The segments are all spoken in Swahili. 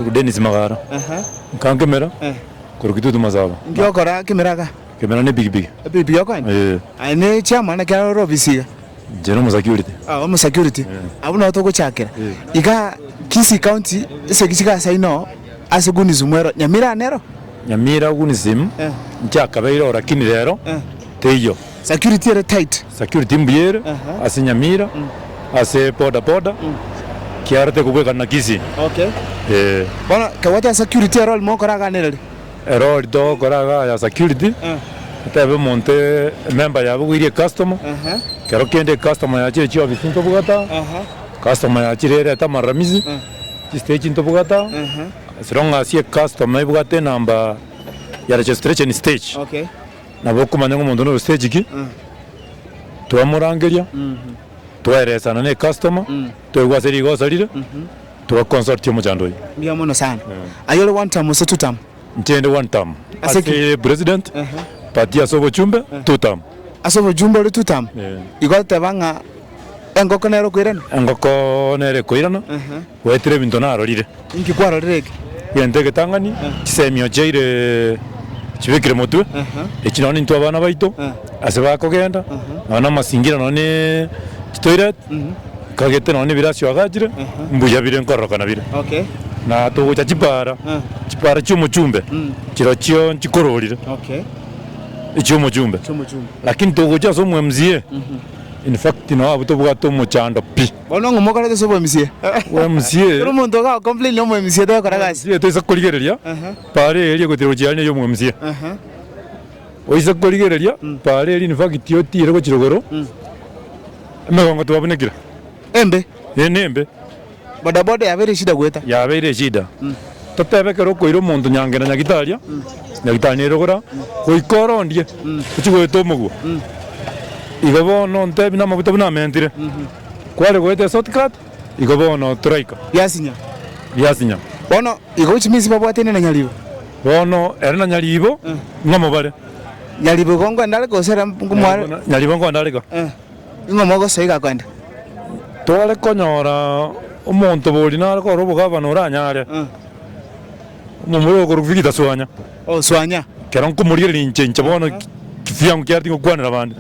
Dennis Magara. Kan kamera. Kurukitu mazaba. Ngio kora kamera ka. Kamera ne big. Big yoko. Ane chama na kya robisi. Jeno security. Mu security. Abuna to ko chakira. Iga Kisii County sekishika saino asuguni zumwero Nyamira nero. Nyamira gunizim. Njakabeiro rakini rero. Teyo. Security are tight. Security mbiyere. Ase Nyamira. Ase poda. Kiarte kubweka na Kisii. Okay. Bona kawata security role mo koraga nere. Role do koraga ya security. Tabe monte member ya bugiri customer. Kero kende customer ya chiri office to bugata. Customer ya chiri ta maramizi. Stage to bugata. Sironga sie customer bugate namba ya registration stage. Okay. Na bokuma nyango mondono stage ki. Tuamurangeria. Tueresa na ne customer. Tuwasiri go salire. Tuwa consortium mujandoi. Mbia mono sana. Ayole one time so two time. Ntende one time. Ase president. Patia sobo chumbe two time. Asobo jumbe le two time. Igote banga engoko nero kwirana. Engoko nere kwirana. Wetre bintona arorire. Inki kwaro rege. Yende tangani. Chisemio jaire chibekire motwe. Echinoni ntwa bana baito. Ase bakogenda. Bana masingira none toilet. Kagete none birasyo agajire. Mbuya bire nkoroka na bire. Okay. Na to cha chipara. Chipara chumo chumbe. Chiro nchikororire. Okay. Chumo chumbe. Lakini to gocha so mwemzie. In fact no abuto bugato mo chando pi. Bono ngomokara to so mwemzie. Mwemzie. Pero mondo ga complain no mwemzie to karagasi. To isa koligereria. Pare eri gotero chiane yo mwemzie. Oisa koligereria. Pare eri in fact yo tire go chirogoro. Megongo to abunekira. Embe. Embe. Boda yabere shida gweta. Yabere shida. Totebe kero koiro mondo nyangena nyagitaria. Nyagitani rogora. Koikorondie. Kuchigo tomugo. Igabo no ntebi na mabuta buna mentire. Kwale gwete shortcut. Igabo no traika. Yasinya. Bono igo chimisi babwatene na nyalibo. Bono erna nyalibo. Ngamo bare. Nyalibo gongo ndale gosera ngumware. Nyalibo gongo ndale go. Ngomogo seiga kwenda. Tole konyora omonto boli na ko robo gava no ranyare. Mumuro ko ruvigita swanya. Swanya. Keron ko muri linche nche bono kifiam kyarti ko kwana bande.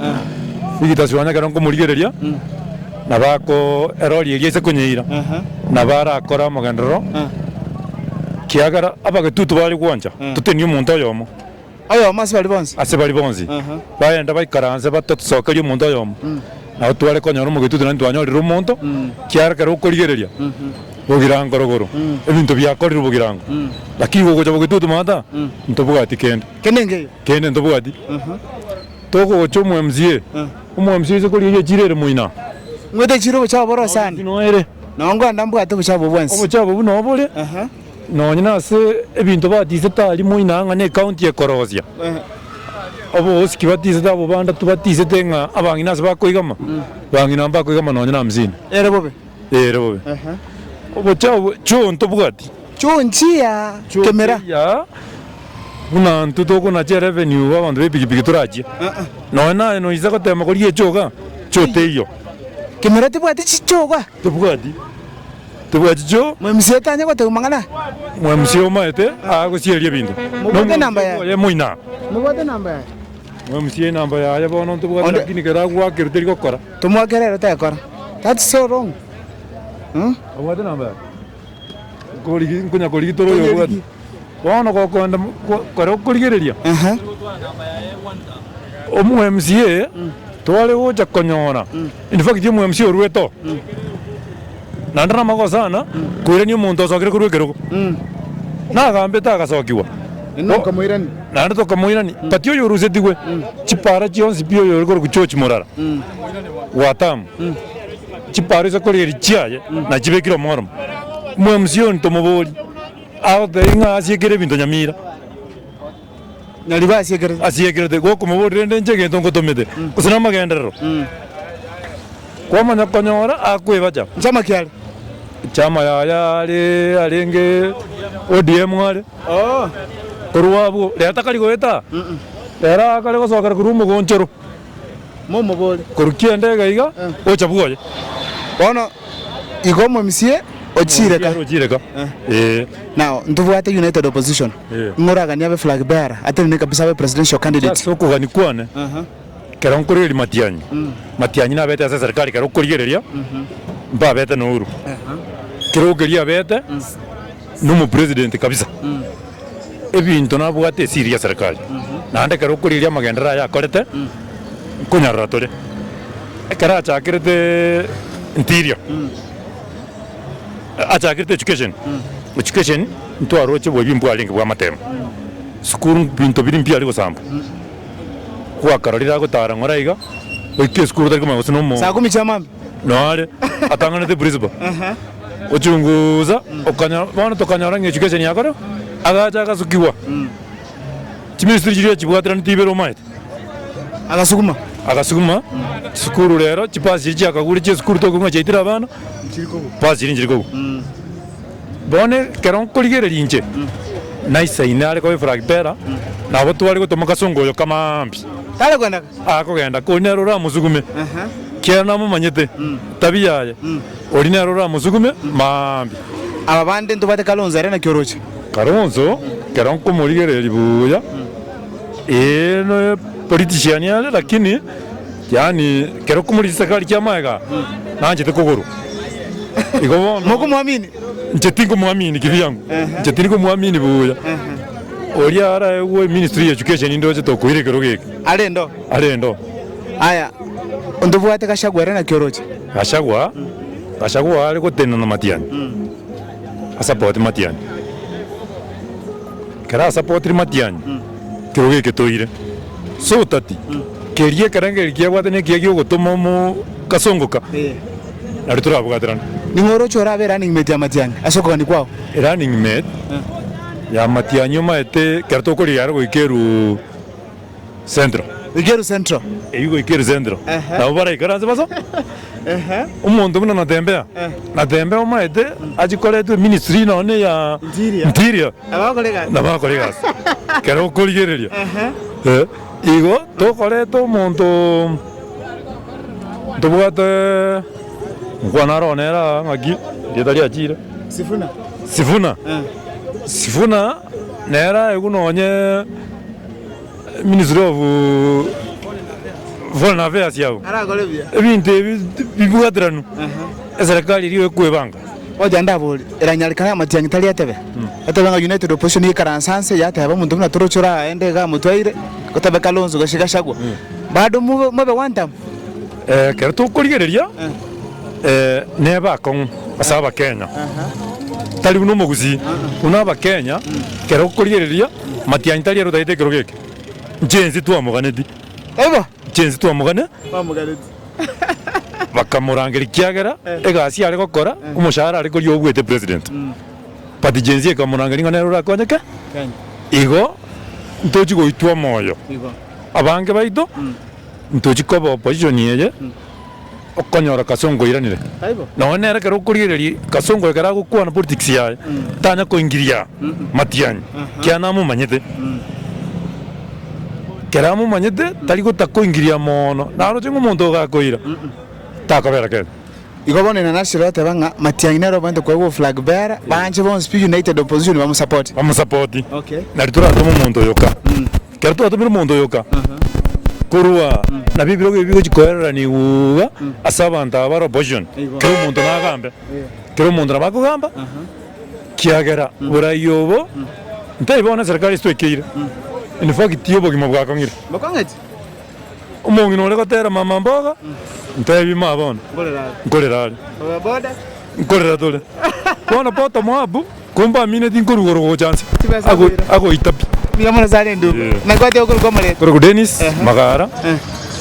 Vigita swanya keron ko muri geria. Na bako erori yese kunyira. Na bara akora magandro. Kiagara abaga tutu bali kwanja. Tuteni omonto yomo. Ayo masi bali bonzi. Ase bali bonzi. Baenda baikaranze batotsoka yo omonto yomo. Na tuwale konyora mu gitutu ntwanyori rumonto kyara karo koligereria bogirango rogoro ebintu byakorira bogirango lakini gogoja bogitutu mata ntobugati kende ntobugati toko chomo MCA umwe koliye jirere muina ngwete chiro cha boro sana noere nongo ndambugate buchabo bwansi obuchabo buno bole nonyina se ebintu batise tali muina ngane county ya Korozia Obo osikibatize dabo banda tubatize tenga abangina bakoigama bangina bakoigama nonye na mzini erebobe obo cho ntobugati cho nchia kamera ya una ntutoko na che revenue abantu bepigipigi turaje nona no izako tema kuri echoga choteyo kamera tebwati chichoga tobugati cho mwemsie tanya kwa tegumangana mwemsie omaete agosierie bintu no namba ya muina mugote namba ya mwemsie namba ya bono ntobugati lakini kera gwakiruteri gokora tumwakerero tekora. That's so wrong. Awade namba koligi nkunya koligi toro yo bwati bono gokonda kora koligereria omu MCA twale woja konyora in fact yo MCA orweto nandana magosana kwireni omuntu osokire kurwekeroko nagambe tagasokiwa Inoka moirani. Nanda toka moirani. Patio yo rusetigwe. Chipara chionsi pio yo goro kuchochi morara. Watam. Chipara zo kori richiaye na chibekiro morom. Mwemsion tomoboli. Aho deringa asiekere binto Nyamira. Naliba asiekere. Asiekere de go komoboli rende nchege tongo tomede. Kusina magendero. Kwa manya konyora akwe baja. Chama kyale. Chama ya alenge ODM wale. Koruwabu leta kali goeta era kali gosoka kurumu gonchoro momo bole korukiende gaiga ocha bugoje bono igomo MCA ochireka Now nduvate United Opposition ngoragania be flag bearer atene kabisa be presidential candidate soko gani kwane kera nkoreri matianyi na bete serikali kera ukorigereria mba bete no uru kero geria bete no president kabisa ebintu nabwate siri ya serikali nande kera ukorigeria magendera ya korete kunyarra tore kera chakirete interior achakirete education ntwaro che bwo bimbu alinge bwa matema skuru bintu biri mpia liko samba kwa kararira gutara ngoraiga oike skuru tari kuma usino mo saa 10 chama noare atangana te brisba ochunguza okanya bana tokanyara nge education yakoro agaja akasukiwa chiministry jiri chibwatira ntibero mait agasukuma skuru rero chipasi chakaguri che skuru tokunga chaitira bana pasi njiriko bone keron kurigereria inche naisa inare ko flag bearer nabo twari gutuma kasongoyo kamambi tale kwenda akogenda kunerura musugume kera mumanyete tabia yaye orinerura musugume mambi ababande ntubate Kalonzo arena kyoroche Kalonzo keron kumurigereria buya no politician yale lakini yani kero kumuri serikali kyamaga nanje tekogoro iko moko muamini nchetingo muamini kivyangu nchetingo muamini buya oria ara we ministry of education ndoje to kuirekero geke alendo aya ndubwate Gachagua arena kyoroche Gachagua ari gutena na Matiani support Matiani kera support Matiani kero geke toire so tati kerie karangeri kyagwate ne kyagyo gutuma mu kasongoka ari turabugatirana ni ngoro chora be running mate ya Matiani asoko ni kwao running mate ya Matiani maete kerto kuri yaro goikeru centro eyigo ikeru centro na bara ikaranze baso umuntu muna natembea maete ajikorete ministry none ya interior abakolega kero kurigereria igo tokorete umuntu tubwate nkwanaro ngaki yetari achira Sifuna nera egunonye Ministry of Foreign Affairs yao ebintu bibugatiranu serikali iriwe kwebanga oja ndabuli iranyarikana Matiani tali atebe atebanga United Opposition ikaransanse yateba muntu muna torochora ende ga mutwaire kotebe Kalonzo Gachagua bado mube wantam kero tukurigereria neba kon asaba Kenya tali uno muguzi unaba Kenya kero kurigereria Matiani tali ero daite kero geke jenzi tu amuganedi jenzi tu amugane bakamurangeri kyagera egasi ari gukora umushahara ari kuri ogwete president pati jenzi ekamurangeri ngane rura konyeke igo ntoji goitwa moyo abange baito ntoji kobo opposition yeye okonyora Kasongo iranire none era kero kurigereria Kasongo kera gukwana politics yaye tanya koingiria Matiani kyana mumanyete keramu manyete tari gutakoingiria mono naro chingu muntu gakoira takabera ke igobone na national tebanga Matiani nero bande kwa flag bearer banje bon speak United Opposition bamusupport okay nari turato muntu yoka kero turato muntu yoka kurua na bibiro bigo chikoera ni uga asabanta abaro opposition kero muntu nagambe kero muntu nabakugamba kiagera urayobo ntayibona serikali stwekire in fact tiyo bogimo bwakongire bakongete umongi no leko tera mama mboga ntebi mabona ngorerali ngorera dole bona poto mwabu kumba mine tinkurugoro go chance ago itapi migamona zale ndu nakwate okuru komale kuru Dennis Magara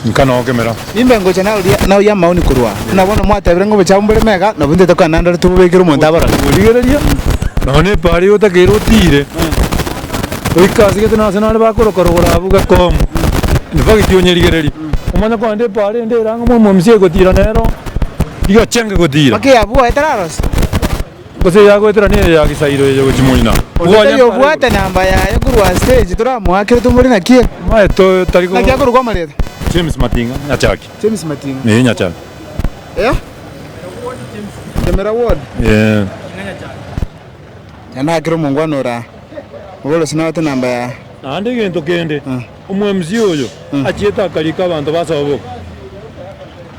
nkano kemera nimbe ngocha na ya mauni kurwa nabona mwatabire ngo bachambure mega no binde takana ndara tubekira umuntu abara urigereria none pari utakero tire oikazi gete national bakorokora avuga kom ndivagi tionyerigereri umanya kwa nde pare nde ranga mu msie gotira nero iga chenga gotira make abu etararos kose yago etara ne ya gisairo ye gochimuina yo bwata namba ya kurwa stage turamu akire tumuri na kie ma eto tariko na kyakuru kwa maleta James Matinga nyachaki James Matinga ne nyachaki Kemera ward. Yana kiro mungwano ra. Ubolo sinawate namba ya. Ande gento kende. Omwemzi oyo achieta akalika abantu basoboka.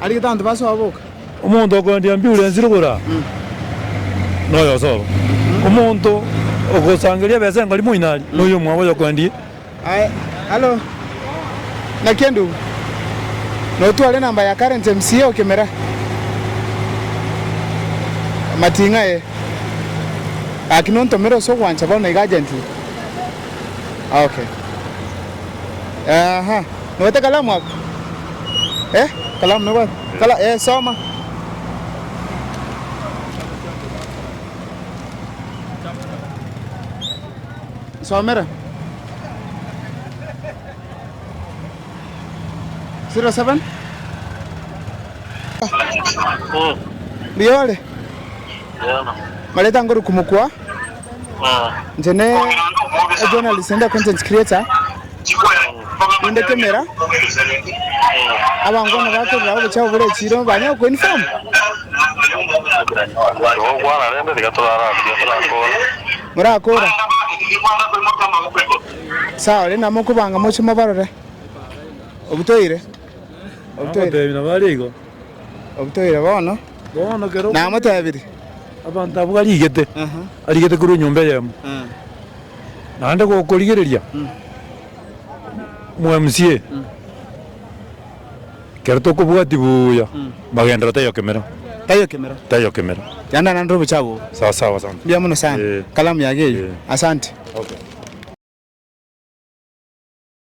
Alikita abantu basoboka. Omuntu okwendya ambulance rugura. Noyo sobo. Omuntu okosangelia bese ngoli muinali. Noyo mwabo yokwendya. Halo. Nakendu. No twale namba ya current MCA okemera. Matinga akinonto mero so kwancha bana igagenti. Okay. Aha. Nwete kalamu hapo. Kalamu na wapi? Soma. Somera. 07? Biole. Maleta ngoro kumukwa. Njene journalist and content creator. Inde kamera. Abangona bako rabo cha bure chiro banya ko inform. Murakora. Sawa lena mukubanga mucho mabarore. Obutoire. Na baligo. Obutoire bono. Bono kero. Na mata abiri. Abantu abuga ligete. Aligete kuru nyumba yemu. Nande ko koligereria. Mwemsie. Kerto ko bugati buya. Bagendra tayo kemera. Tayo kemera. Yanda nandro bichabo. Sawa sawa sana. Bia muno sana. Kalamu yage. Asante. Okay.